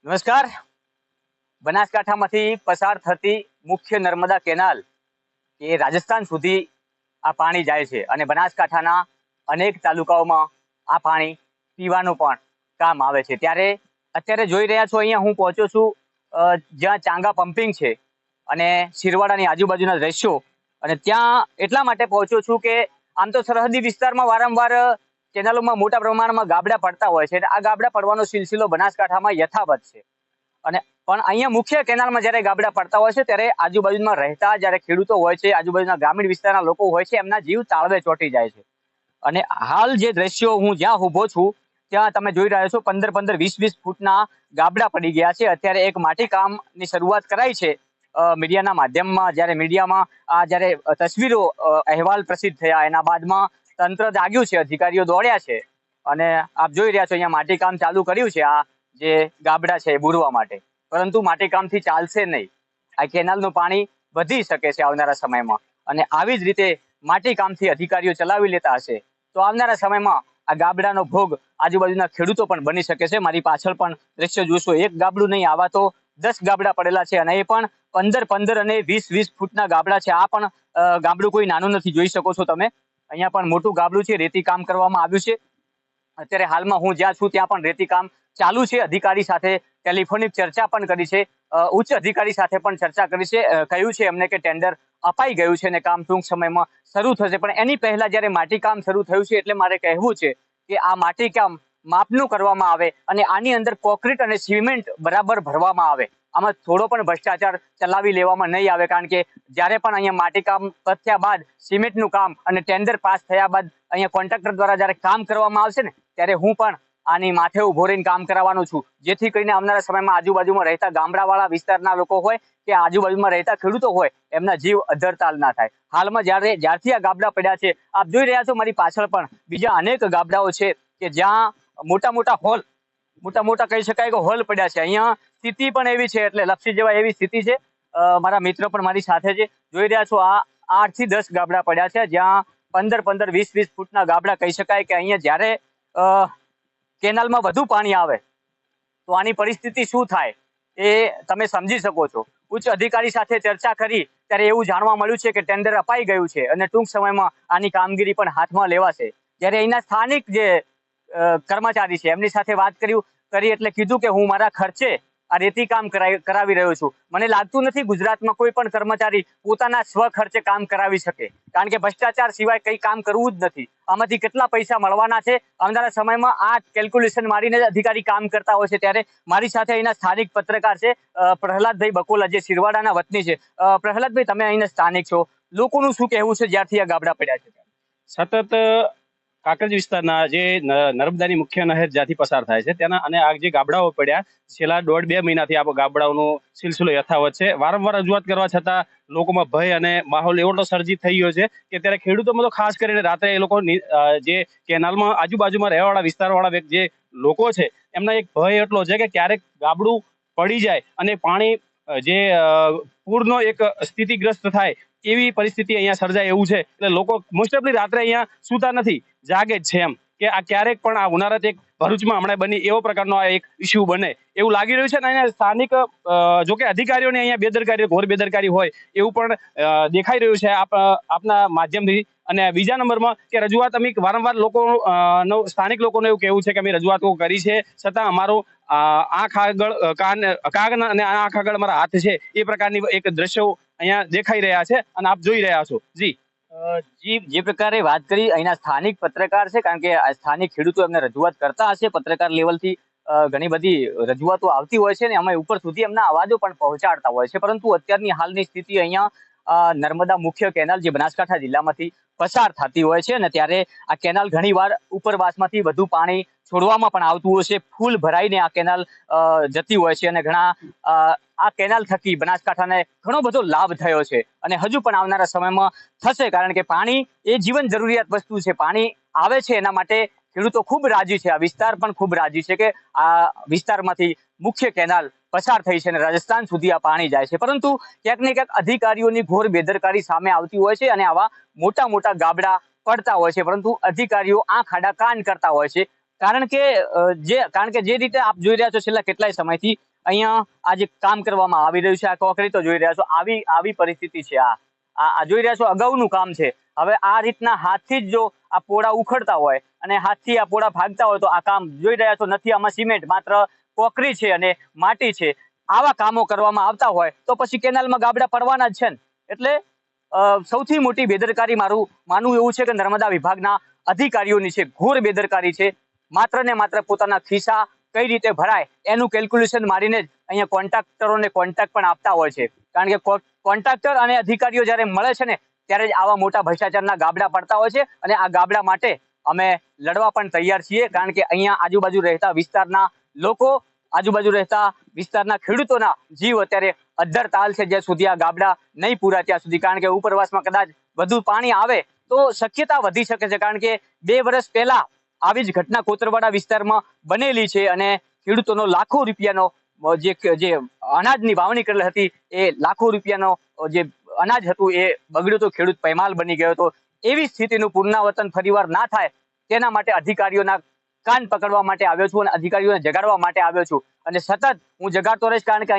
નમસ્કાર. બનાસકાંઠામાંથી પસાર થતી મુખ્ય નર્મદા કેનાલ એ રાજસ્થાન સુધી આ પાણી જાય છે અને બનાસકાંઠાના અનેક તાલુકાઓમાં આ પાણી પીવાનું પણ કામ આવે છે. ત્યારે અત્યારે જોઈ રહ્યા છો, અહીંયા હું પહોંચ્યો છું જ્યાં ચાંગા પમ્પિંગ છે અને શિરવાડાની આજુબાજુના દ્રશ્યો. અને ત્યાં એટલા માટે પહોંચ્યો છું કે આમ તો સરહદી વિસ્તારમાં વારંવાર કેનાલોમાં મોટા પ્રમાણમાં ગાબડા પડતા હોય છે. આ ગાબડા પડવાનો સિલસિલો બનાસકાંઠામાં યથાવત છે. અને પણ અહીંયા મુખ્ય કેનાલમાં જ્યારે ગાબડા પડતા હોય છે ત્યારે આજુબાજુમાં રહેતા જ્યારે ખેડૂતો હોય છે, આજુબાજુના ગ્રામીણ વિસ્તારના લોકો હોય છે, એમના જીવ તાળવે ચોંટી જાય છે. અને હાલ જે દ્રશ્યો હું જ્યાં ઊભો છું ત્યાં તમે જોઈ રહ્યા છો 15-15, 20-20 ફૂટના ગાબડા પડી ગયા છે. અત્યારે એક માટીકામની શરૂઆત કરાઈ છે મીડિયાના માધ્યમમાં. જ્યારે મીડિયામાં આ જ્યારે તસવીરો અહેવાલ પ્રસિદ્ધ થયા એના બાદમાં તંત્ર જાગ્યું છે, અધિકારીઓ દોડ્યા છે અને આપ જોઈ રહ્યા છો અહીંયા માટીકામ ચાલુ કર્યું છે આ જે ગાબડા છે એ બુરવા માટે. પરંતુ માટીકામથી ચાલશે નહીં. આ કેનાલનું પાણી વધી શકે છે આવનારા સમયમાં અને આવી જ રીતે માટીકામથી અધિકારીઓ ચલાવી લેતા હશે તો આવનારા સમયમાં આ ગાબડાનો ભોગ આજુબાજુના ખેડૂતો પણ બની શકે છે. મારી પાછળ પણ દ્રશ્ય જોશો, એક ગાબડું નહીં, આવા તો 10 ગાબડા પડેલા છે અને એ પણ 15-15 અને 20-20 ફૂટના ગાબડા છે. આ પણ ગાબડું કોઈ નાનું નથી, જોઈ શકો છો તમે. અહીંયા પણ મોટું ગાબડું છે, રેતી કામ કરવામાં આવ્યું છે. અત્યારે હાલમાં હું જ્યાં છું ત્યાં પણ રેતી કામ ચાલુ છે. અધિકારી સાથે ટેલિફોનિક ચર્ચા પણ કરી છે, ઉચ્ચ અધિકારી સાથે પણ ચર્ચા કરી છે. કહ્યું છે એમને કે ટેન્ડર અપાઈ ગયું છે અને કામ ટૂંક સમયમાં શરૂ થશે. પણ એની પહેલા જ્યારે માટીકામ શરૂ થયું છે એટલે મારે કહેવું છે કે આ માટીકામ માપનું કરવામાં આવે અને આની અંદર કોન્ક્રીટ અને સિમેન્ટ બરાબર ભરવામાં આવે. આમાં થોડો પણ ભ્રષ્ટાચાર ચલાવી લેવામાં નહીં આવે, કારણ કે જ્યારે પણ અહીંયા માટીકામ પત્યા બાદ સિમેન્ટનું કામ અને ટેન્ડર પાસ થયા બાદ અહીંયા કોન્ટ્રાક્ટર દ્વારા જ્યારે કામ કરવામાં આવશે ને ત્યારે હું પણ આની માથે ઉભો રહીને કામ કરાવવાનો છું, જેથી કરીને આવનારા સમયમાં આજુબાજુમાં રહેતા ગામડાવાળા વિસ્તારના લોકો હોય કે આજુબાજુમાં રહેતા ખેડૂતો હોય એમના જીવ અધરતાલ ના થાય. હાલમાં જ્યારથી આ ગાબડા પડ્યા છે, આપ જોઈ રહ્યા છો મારી પાછળ પણ બીજા અનેક ગાબડાઓ છે કે જ્યાં મોટા મોટા કહી શકાય કે હોલ પડ્યા છે. અહીંયા સ્થિતિ પણ એવી છે એટલે લપસી જવાય એવી સ્થિતિ છે. મારા મિત્ર પણ મારી સાથે છે. જોઈ રહ્યા છો આ 8 થી 10 ગાબડા પડ્યા છે, જ્યાં 15-15, 20-20 ફૂટના ગાબડા કહી શકાય કે અહીંયા જ્યારે કેનાલમાં વધુ પાણી આવે તો આની પરિસ્થિતિ શું થાય એ તમે સમજી શકો છો. ઉચ્ચ અધિકારી સાથે ચર્ચા કરી ત્યારે એવું જાણવા મળ્યું છે કે ટેન્ડર અપાઈ ગયું છે અને ટૂંક સમયમાં આની કામગીરી પણ હાથમાં લેવાશે. જ્યારે અહીંના સ્થાનિક જે કર્મચારી છે એમની સાથે વાત કરી એટલે કીધું કે હું મારા ખર્ચે આ રેતી કામ કરાવી રહ્યો છું. મને લાગતું નથી ગુજરાતમાં કોઈ પણ કર્મચારી પોતાના સ્વ ખર્ચે કામ કરાવી શકે, કારણ કે ભ્રષ્ટાચાર સિવાય કંઈ કામ કરવું જ નથી. આમાંથી કેટલા પૈસા મળવાના છે આવનારા સમયમાં આ કેલ્ક્યુલેશન મારીને અધિકારી કામ કરતા હોય છે. ત્યારે મારી સાથે અહીંના સ્થાનિક પત્રકાર છે પ્રહલાદભાઈ બકોલા, જે શિરવાડાના વતની છે. પ્રહલાદભાઈ, તમે અહીંના સ્થાનિક છો, લોકોનું શું કહેવું છે જ્યારથી આ ગાબડા પડ્યા છે? સતત કાંકરેજ વિસ્તારના જે નર્મદાની મુખ્ય નહેર જ્યાંથી પસાર થાય છે તેના અને આ જે ગાબડાઓ પડ્યા છેલ્લા 1.5-2 મહિનાથી આ ગાબડાઓનો સિલસિલો યથાવત છે. વારંવાર રજૂઆત કરવા છતાં લોકોમાં ભય અને માહોલ એવો સર્જિત થઈ ગયો છે કે ત્યારે ખેડૂતોમાં તો ખાસ કરીને રાત્રે એ લોકો જે કેનાલમાં આજુબાજુમાં રહેવાવાળા વિસ્તારવાળા જે લોકો છે એમના એક ભય એટલો છે કે ક્યારેક ગાબડું પડી જાય અને પાણી જે પૂરનો એક સ્થિતિગ્રસ્ત થાય એવી પરિસ્થિતિ અહીંયા સર્જાય એવું છે. એટલે લોકો મોસ્ટ ઓફલી રાત્રે અહીંયા સુતા નથી, જાગે જ છે એમ કે આ ક્યારેક પણ આ હોનારત એક ભરૂચમાં હમણાં બની એવો પ્રકારનો આ એક ઇસ્યુ બને એવું લાગી રહ્યું છે. અને અહીંયા સ્થાનિક જોકે અધિકારીઓને અહીંયા બેદરકારી, ઘોર બેદરકારી હોય એવું પણ દેખાઈ રહ્યું છે આપના માધ્યમથી. અને બીજા નંબરમાં કે રજૂઆત અમે વારંવાર સ્થાનિક લોકોને એવું કહેવું છે કે અમે રજૂઆતો કરી છે છતાં અમારો આંખ આગળ કાન અને આંખ આગળ અમારા હાથ છે એ પ્રકારની એક દ્રશ્યો અહીંયા દેખાઈ રહ્યા છે અને આપ જોઈ રહ્યા છો. જે પ્રકારે વાત કરી અહીંના સ્થાનિક પત્રકાર છે, કારણ કે સ્થાનિક ખેડૂતો એમને રજૂઆત કરતા હશે, પત્રકાર લેવલથી ઘણી બધી રજૂઆતો આવતી હોય છે ને અમે ઉપર સુધી એમના અવાજો પણ પહોંચાડતા હોય છે. પરંતુ અત્યારની હાલની સ્થિતિ અહીંયા નર્મદા મુખ્ય કેનાલ જે બનાસકાંઠા જિલ્લામાંથી પસાર થતી હોય છે ને ત્યારે આ કેનાલ ઘણીવાર ઉપરવાસમાંથી વધુ પાણી છોડવામાં પણ આવતું હોય છે. ફૂલ ભરાઈને આ કેનાલ જતી હોય છે અને ઘણા આ કેનાલ થકી બનાસકાંઠાને ઘણો બધો લાભ થયો છે અને હજુ પણ આવનારા સમયમાં થશે, કારણ કે પાણી એ જીવન જરૂરિયાત વસ્તુ છે. પાણી આવે છે એના માટે ખેડૂતો ખૂબ રાજી છે, આ વિસ્તાર પણ ખૂબ રાજી છે કે આ વિસ્તારમાંથી મુખ્ય કેનાલ પસાર થઈ છે અને રાજસ્થાન સુધી આ પાણી જાય છે. પરંતુ ક્યાંક ને ક્યાંક અધિકારીઓની ઘોર બેદરકારી સામે આવતી હોય છે અને આવા મોટા મોટા ગાબડા પડતા હોય છે, પરંતુ અધિકારીઓ આંખ આડા કાન કરતા હોય છે. કારણ કે જે રીતે આપ જોઈ રહ્યા છો છેલ્લા કેટલાય સમયથી અહીંયા આ જે કામ કરવામાં આવી રહ્યું છે, આ કોન્ક્રીટો જોઈ રહ્યા છો, આવી પરિસ્થિતિ છે. આ જોઈ રહ્યા છો અગાઉનું કામ છે. હવે આ રીતના હાથથી જ જો આ પોળા ઉખડતા હોય અને હાથથી આ પોળા ભાગતા હોય તો આ કામ જોઈ રહ્યા છો નથી આમાં સિમેન્ટ, માત્ર કોકરી છે અને માટી છે. આવા કામો કરવામાં આવતા હોય તો પછી કેનાલમાં ગાબડા પડવાના જ છે ને. એટલે સૌથી મોટી બેદરકારી મારું માનવું એવું છે કે નર્મદા વિભાગના અધિકારીઓની છે, ઘોર બેદરકારી છે. માત્ર ને માત્ર પોતાના ખિસ્સા કઈ રીતે ભરાય એનું કેલ્ક્યુલેશન મારીને જ અહીંયા કોન્ટ્રાક્ટરોને કોન્ટ્રાક્ટ પણ આપતા હોય છે. કારણ કે કોન્ટ્રાક્ટર અને અધિકારીઓ જ્યારે મળે છે ને ત્યારે જ આવા મોટા ભ્રષ્ટાચારના ગાબડા પડતા હોય છે. અને આ ગાબડા માટે અમે લડવા પણ તૈયાર છીએ. કારણ કે અહીંયા આજુબાજુ રહેતા વિસ્તારના લોકો, આજુબાજુ રહેતા વિસ્તારના ખેડૂતોના જીવ અત્યારે અદ્ધર તાલ છે જ્યાં સુધી આ ગાબડા નહીં પૂરા ત્યાં સુધી. કારણ કે ઉપરવાસમાં કદાચ વધુ પાણી આવે તો શક્યતા વધી શકે છે. કારણ કે 2 વર્ષ પહેલા આવી જ ઘટના કોતરવાડા વિસ્તારમાં બનેલી છે અને ખેડૂતોનો લાખો રૂપિયાનો જે અનાજની વાવણી કરેલ હતી એ લાખો રૂપિયાનો જે અનાજ હતું એ બગડ્યું તો ખેડૂત પૈમાલ બની ગયો હતો. એવી સ્થિતિનું પુનરાવર્તન ફરીવાર ના થાય તેના માટે અધિકારીઓના કાન પકડવા માટે આવ્યો છું અને અધિકારીઓને જગાડવા માટે આવ્યો છું. અને સતત હું જગાડતો રહીશ. કારણ કે